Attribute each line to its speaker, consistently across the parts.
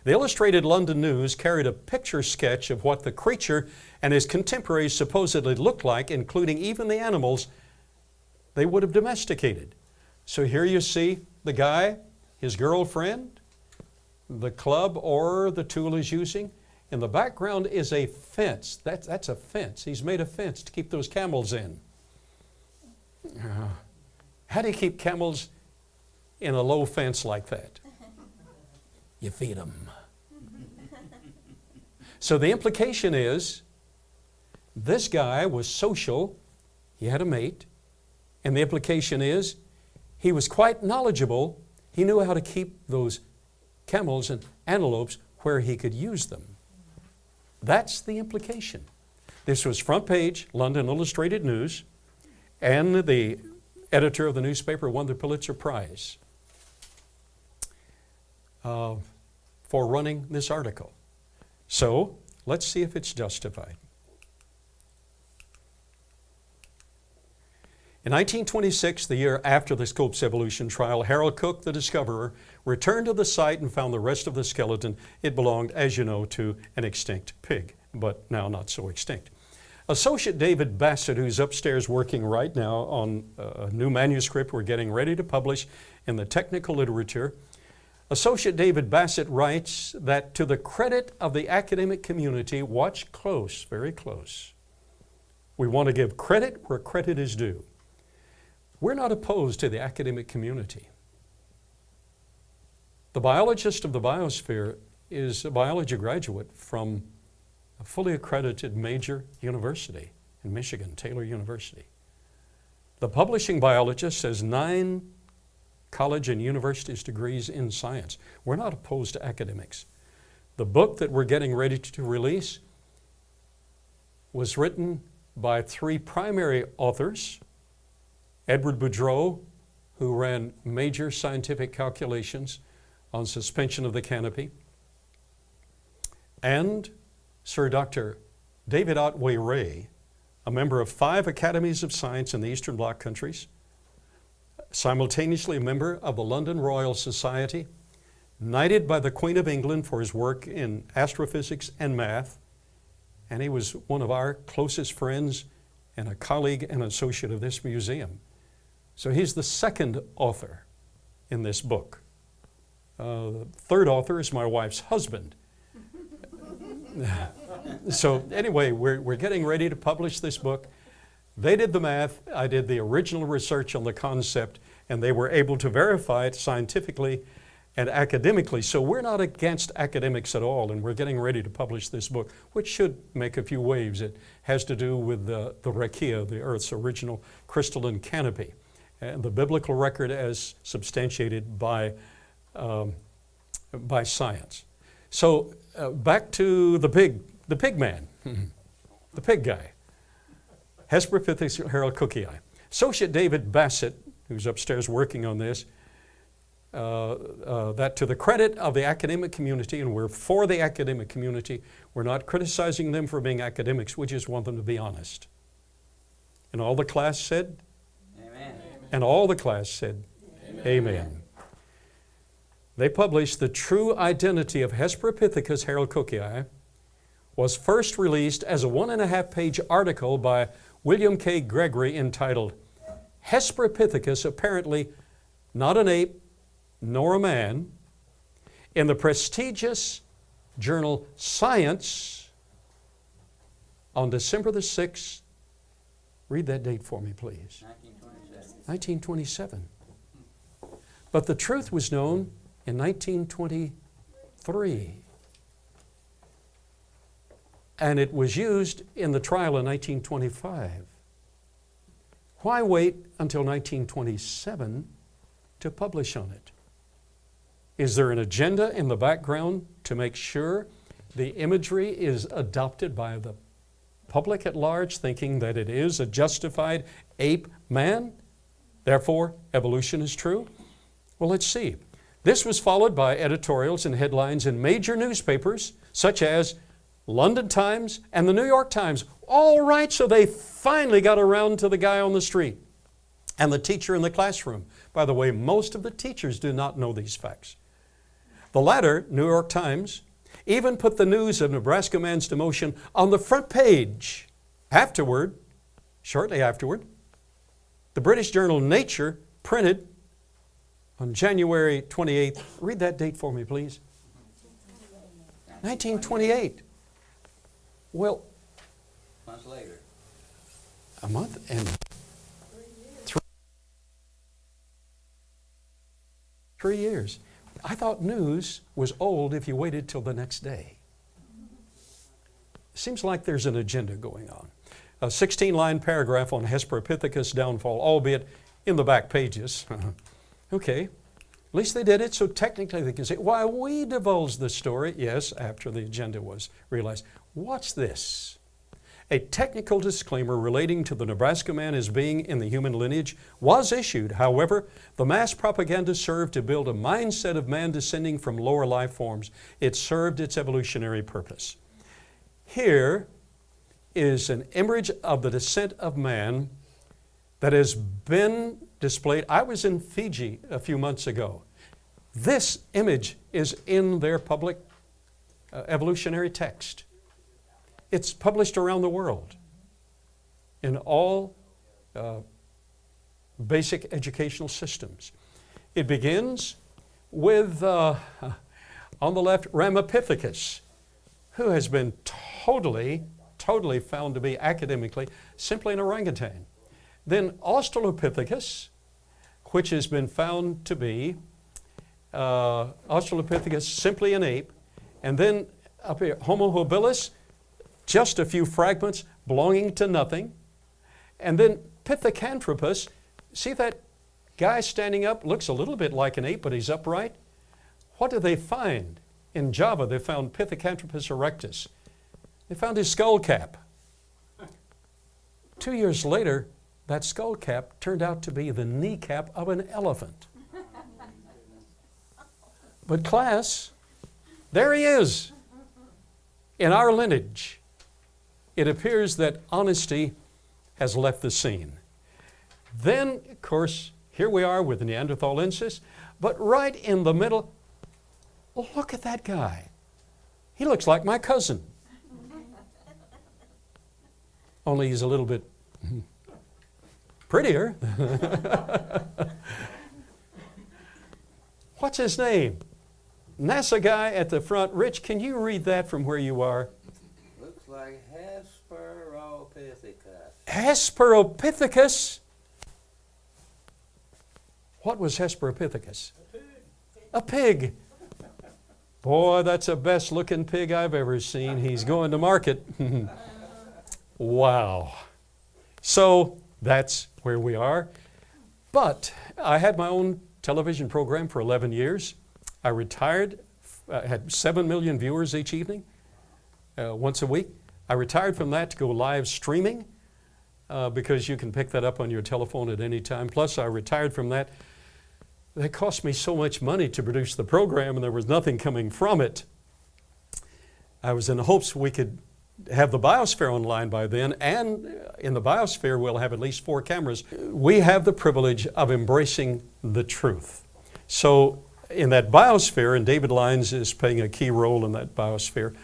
Speaker 1: The Illustrated London News carried a picture sketch of what the creature and his contemporaries supposedly looked like, including even the animals they would have domesticated. So here you see the guy, his girlfriend, the club or the tool he's using. In the background is a fence. That's a fence. He's made a fence to keep those camels in. How do you keep camels in a low fence like that? You feed them. So the implication is this guy was social. He had a mate. And the implication is he was quite knowledgeable. He knew how to keep those camels and antelopes where he could use them. That's the implication. This was front page, London Illustrated News, and the editor of the newspaper won the Pulitzer Prize for running this article. So let's see if it's justified. In 1926, the year after the Scopes evolution trial, Harold Cook, the discoverer, returned to the site and found the rest of the skeleton. It belonged, as you know, to an extinct pig, but now not so extinct. Associate David Bassett, who's upstairs working right now on a new manuscript we're getting ready to publish in the technical literature, Associate David Bassett writes that to the credit of the academic community, watch close, very close. We want to give credit where credit is due. We're not opposed to the academic community. The biologist of the biosphere is a biology graduate from a fully accredited major university in Michigan, Taylor University. The publishing biologist has 9 college and university's degrees in science. We're not opposed to academics. The book that we're getting ready to release was written by 3 primary authors: Edward Boudreau, who ran major scientific calculations on suspension of the canopy, and Sir Dr. David Otway Ray, a member of 5 academies of science in the Eastern Bloc countries, simultaneously a member of the London Royal Society, knighted by the Queen of England for his work in astrophysics and math, and he was one of our closest friends and a colleague and associate of this museum. So he's the second author in this book. The third author is my wife's husband. So anyway, we're getting ready to publish this book. They did the math, I did the original research on the concept, and they were able to verify it scientifically and academically. So we're not against academics at all, and we're getting ready to publish this book, which should make a few waves. It has to do with the rakia, the Earth's original crystalline canopy, and the biblical record as substantiated by science. So back to the pig man, the pig guy, Hesperopithecus haroldcookii. Associate David Bassett, who's upstairs working on this, that to the credit of the academic community, and we're for the academic community, we're not criticizing them for being academics, we just want them to be honest. And all the class said? Amen. And all the class said, Amen. Amen. They published The True Identity of Hesperopithecus haroldcookii, was first released as a 1.5-page article by William K. Gregory entitled, Hesperopithecus, apparently not an ape nor a man, in the prestigious journal Science on December the 6th. Read that date for me, please. 1927. But the truth was known in 1923. And it was used in the trial in 1925. Why wait until 1927 to publish on it? Is there an agenda in the background to make sure the imagery is adopted by the public at large, thinking that it is a justified ape man? Therefore, evolution is true? Well, let's see. This was followed by editorials and headlines in major newspapers, such as London Times and the New York Times. All right, so they finally got around to the guy on the street and the teacher in the classroom. By the way, most of the teachers do not know these facts. The latter, New York Times, even put the news of Nebraska man's demotion on the front page. Shortly afterward, the British journal Nature printed on January 28th. Read that date for me, please. 1928. Well,
Speaker 2: months later.
Speaker 1: A month and 3 years. I thought news was old if you waited till the next day. Seems like there's an agenda going on. A 16-line paragraph on Hesperopithecus' downfall, albeit in the back pages. Okay, at least they did it, so technically they can say, why, we divulged the story. Yes, after the agenda was realized. What's this? A technical disclaimer relating to the Nebraska man as being in the human lineage was issued. However, the mass propaganda served to build a mindset of man descending from lower life forms. It served its evolutionary purpose. Here is an image of the descent of man that has been displayed. I was in Fiji a few months ago. This image is in their public evolutionary text. It's published around the world in all basic educational systems. It begins with, on the left, Ramapithecus, who has been totally found to be academically simply an orangutan. Then Australopithecus, which has been found to be Australopithecus, simply an ape. And then up here, Homo habilis, just a few fragments belonging to nothing. And then Pithecanthropus, see that guy standing up? Looks a little bit like an ape, but he's upright. What do they find? In Java, they found Pithecanthropus erectus. They found his skull cap. 2 years later, that skull cap turned out to be the kneecap of an elephant. But class, there he is in our lineage. It appears that honesty has left the scene. Then, of course, here we are with Neanderthalensis, but right in the middle, look at that guy. He looks like my cousin. Only he's a little bit prettier. What's his name? NASA guy at the front. Rich, can you read that from where you are?
Speaker 2: Looks like Hesperopithecus.
Speaker 1: Hesperopithecus? What was Hesperopithecus? A pig. Boy, that's the best looking pig I've ever seen. He's going to market. Wow. So that's where we are. But I had my own television program for 11 years. I retired, had 7 million viewers each evening, once a week. I retired from that to go live streaming because you can pick that up on your telephone at any time. Plus, I retired from that. That cost me so much money to produce the program, and there was nothing coming from it. I was in hopes we could have the biosphere online by then, and in the biosphere we'll have at least 4 cameras. We have the privilege of embracing the truth. So in that biosphere, and David Lyons is playing a key role in that biosphere,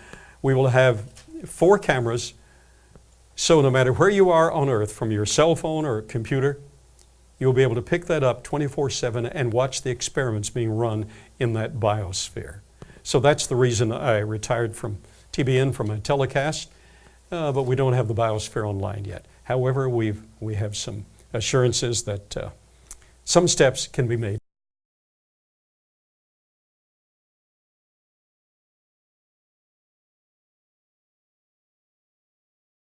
Speaker 1: we will have 4 cameras. So no matter where you are on Earth, from your cell phone or computer, you'll be able to pick that up 24/7 and watch the experiments being run in that biosphere. So that's the reason I retired from TBN from a telecast, but we don't have the biosphere online yet. However, we have some assurances that some steps can be made.